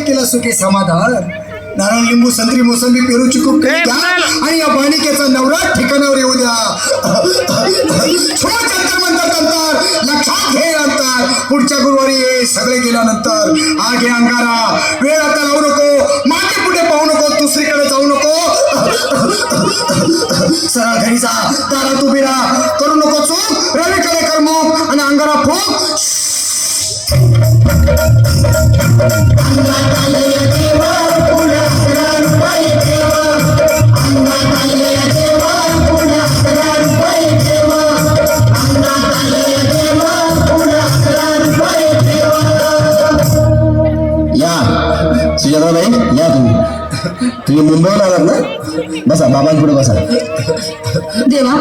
केलं सुखी समाधान. नारळ लिंबू संत्री मोसंबी पेरू चिकू घ्या आणि या बालिकेचा नवरा ठिकाणावर येऊ द्या. नंतर लक्षात घे नंतर पुढच्या गुरुवारी ये. सगळे गेल्यानंतर हा घे अंगारा. वेळ आता लावू नको, मागे पुढे पाहू नको, दुसरीकडे जाऊ नको. सरळ घरी जा, दारात उभी राहा, करू नको चूक. रवीकडे कर मग आणि अंगारा फूक. सुजाताबाई या तुम्ही मुंबईला आलात ना. बसा बाबांपुढे बसा. देवा,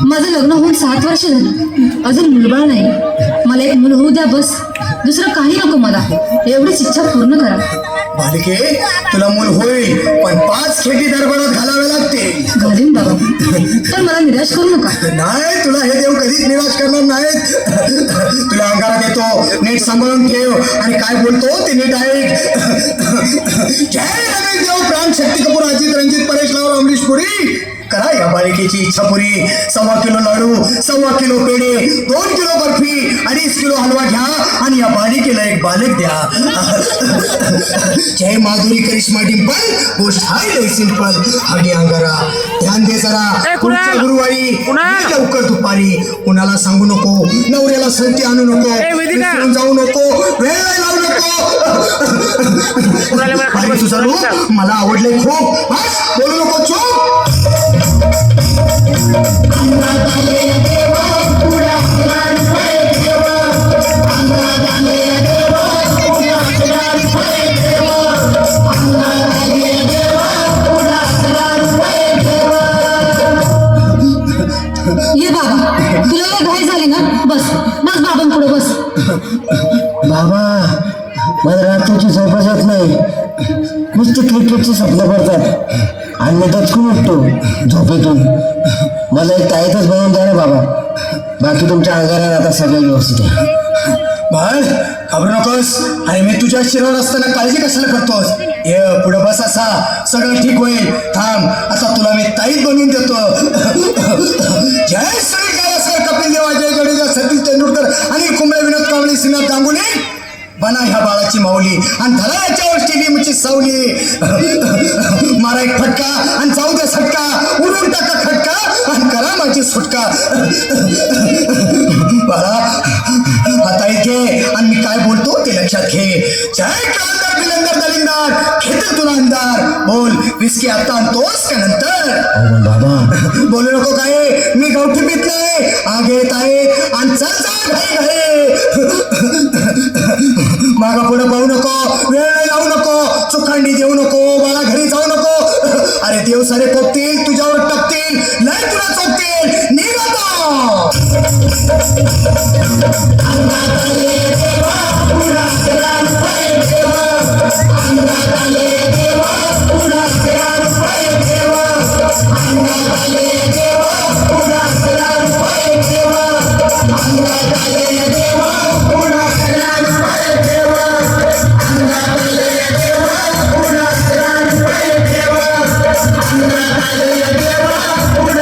माझं लग्न होऊन 7 वर्ष झालं, अजून मुलबाळ नाही. मला एक मुलं होऊ द्या बस, दुसरं काही नको मला. एवढीच इच्छा पूर्ण करा. बालिके, तुला मूल होईल, पण 5 खेटी दरबारात घालावे लागते. घालीन बाबा, पण मला निराश करू नका. नाही, तुला हे देव कधीच निराश करणार नाहीत. तुला अंगारा देतो, नीट सांभाळून ठेव आणि काय बोलतो ते नीट ऐक. जय रमेश देव, प्राण शक्ती कपूर, अजित रंजित, परेश लावर, अमरीश पुरी. करा या बालिकेची इच्छा पुरी. 1.25 किलो लाडू, 1.25 किलो पेढे, 2 किलो बर्फी, 2.5 किलो हलवा घ्या आणि या बालिकेला एक बालक द्या. जय माधुरी करिश्मा डिंपल, गोष्ट हाय लय सिंपल. हागे अंगारा, ध्यान दे जरा. पुढच्या गुरुवारी लवकर दुपारी. कुणाला सांगू नको, नवऱ्याला संती आणू नको, विसरून जाऊ नको, वेळ लावू नको. तुझा रूप मला आवडले खूप. बोलू नको चूप. ये बाबा, तुला घाई झाली ना, बस बस बाबांपुढे बस. बाबा, मला रात्रीची झोपच येत नाही. नुसते क्रिकेटची स्वप्न पडतात आणि मी दचकून उठतो झोपेतून. मला एक ताईतच बनवून द्या ना बाबा. बाकी तुमच्या अंगारात आता सगळं व्यवस्थित आहे. बाळ, घाबरू नकोस. आणि मी तुझ्या शिरावर असताना काळजी कशाला करतोस. ये पुढे बस, असा सगळं ठीक होईल. थांब, आता तुला मी ताईत बनवून देतो. जय श्री गायस्कर, कपिल देवा, जय जडेजा, सतीश तेंडुलकर, अनिल कुंबळे, विनोद कांबळे, श्रीनाथ गांगुली. बना ह्या बाळाची माऊली आणि धरा याच्यावर स्टेडियमची सावली. मारा एक फटका आणि जाऊ द्या सटका, उडून टाका खटका आणि करा माझी सुटका. बाळा, आता घे आणि मी काय बोलतो ते लक्षात घे. जय कांदार बिलंदर दलिंदार, खेळ तुला अंधार. बोल, विस्की आता आणतोस का नंतर. बाबा बोलू नको काय, मी गावठी पीत नाही. आग येत आहे आणि चल घाई घाई.